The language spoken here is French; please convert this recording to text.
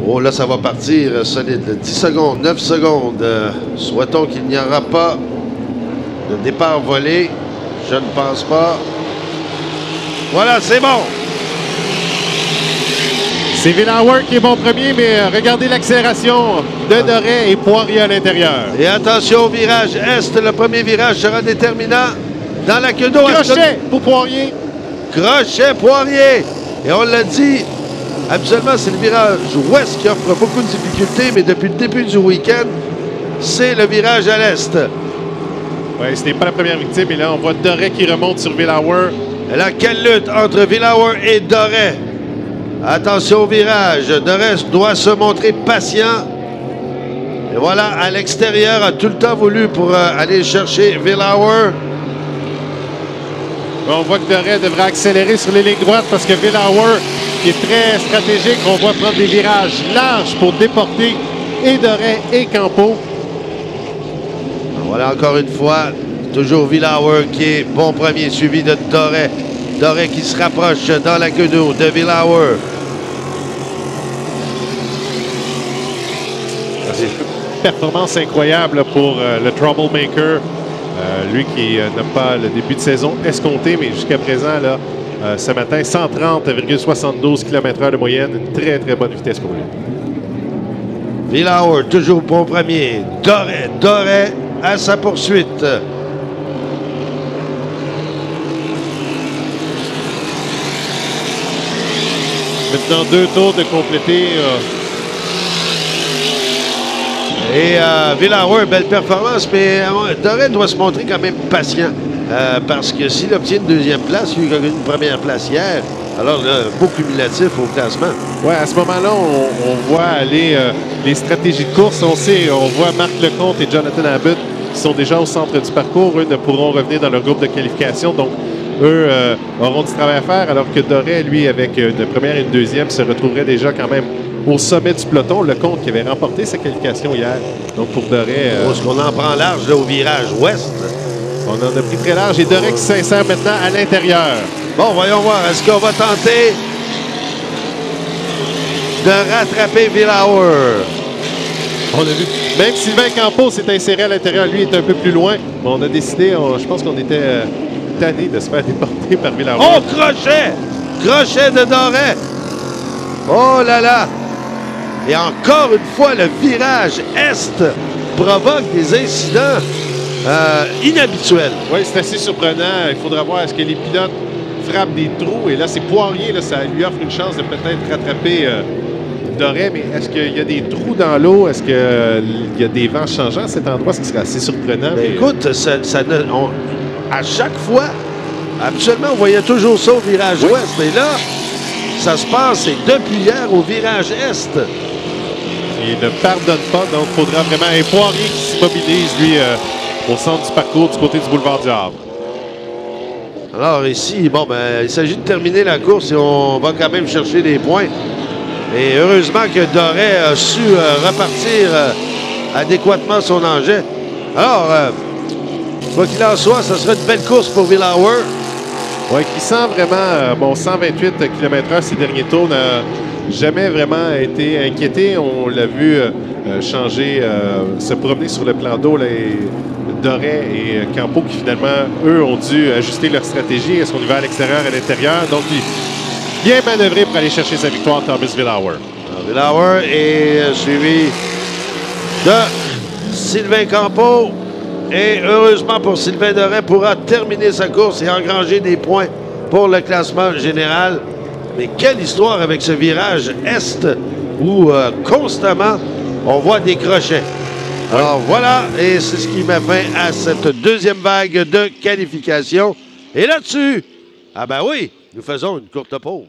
Oh là, ça va partir solide. 10 secondes, 9 secondes. Souhaitons qu'il n'y aura pas de départ volé. Je ne pense pas. Voilà, c'est bon. C'est Villauer qui est bon premier, mais regardez l'accélération de Doré et Poirier à l'intérieur. Et attention au virage Est. Le premier virage sera déterminant dans la queue d'eau. Crochet pour Poirier. Crochet, Poirier. Et on l'a dit, absolument, c'est le virage Ouest qui offre beaucoup de difficultés, mais depuis le début du week-end, c'est le virage à l'Est. Oui, ce n'est pas la première victime, et là, on voit Doré qui remonte sur Villauer. Et là, quelle lutte entre Villauer et Doré. Attention au virage. Doré doit se montrer patient. Et voilà, à l'extérieur, a tout le temps voulu pour aller chercher Villauer. On voit que Doré devrait accélérer sur les lignes droites parce que Villauer, qui est très stratégique, on voit prendre des virages larges pour déporter et Doré et Campo. Voilà encore une fois, toujours Villauer qui est bon premier, suivi de Doré. Doré qui se rapproche dans la queue d'eau de Villauer. Performance incroyable pour le Troublemaker. Lui qui n'a pas le début de saison escompté, mais jusqu'à présent, là, ce matin, 130,72 km/h de moyenne. Une très, très bonne vitesse pour lui. Villauer, toujours bon premier. Doré à sa poursuite. Maintenant, 2 tours de compléter. Et Villauer, belle performance, mais Doré doit se montrer quand même patient. Parce que s'il obtient une deuxième place, lui, il a eu une première place hier. Alors, là, beau cumulatif au classement. Oui, à ce moment-là, on voit aller les stratégies de course. On sait, on voit Marc Lecomte et Jonathan Abbott qui sont déjà au centre du parcours. Eux ne pourront revenir dans leur groupe de qualification. Donc, eux auront du travail à faire, alors que Doré, lui, avec une première et une deuxième, se retrouverait déjà quand même au sommet du peloton. Lecomte qui avait remporté sa qualification hier. Donc, pour Doré... Est-ce qu'on en prend large là, au virage ouest? On en a pris très large. Et Doré qui s'insère maintenant à l'intérieur. Bon, voyons voir. Est-ce qu'on va tenter de rattraper Villauer? On a vu. Même Sylvain Campo s'est inséré à l'intérieur. Lui est un peu plus loin. Mais on a décidé, je pense qu'on était tanné de se faire déporter par Villauer. Oh, crochet! Crochet de Doré. Oh là là! Et encore une fois, le virage Est provoque des incidents inhabituels. Oui, c'est assez surprenant. Il faudra voir est-ce que les pilotes frappent des trous. Et là, c'est Poirier. Là, ça lui offre une chance de peut-être rattraper Doré. Mais est-ce qu'il y a des trous dans l'eau? Est-ce qu'il y a des vents changeants à cet endroit? Ce qui serait assez surprenant. Mais écoute, à chaque fois, absolument, on voyait toujours ça au virage Ouest. Mais là, ça se passe depuis hier au virage Est. Il ne pardonne pas, donc il faudra vraiment un Poirier qui s'immobilise, lui, au centre du parcours du côté du boulevard du Havre. Alors ici, bon, ben, il s'agit de terminer la course et on va quand même chercher des points. Et heureusement que Doré a su repartir adéquatement son engin. Alors, quoi qu'il en soit, ça sera une belle course pour Villauer. Oui, qui sent vraiment, 128 km/h ces derniers tours, n'a jamais vraiment été inquiété. On l'a vu changer, se promener sur le plan d'eau, Doré et Campo, qui finalement, eux, ont dû ajuster leur stratégie. Est-ce qu'on y va à l'extérieur, à l'intérieur? Donc, bien manœuvré pour aller chercher sa victoire, Thomas Villauer. Villauer est suivi de Sylvain Campo. Et heureusement pour Sylvain Doré, pourra terminer sa course et engranger des points pour le classement général. Mais quelle histoire avec ce virage Est où constamment on voit des crochets. Alors voilà, et c'est ce qui met fin à cette deuxième vague de qualification. Et là-dessus, ah ben oui, nous faisons une courte pause.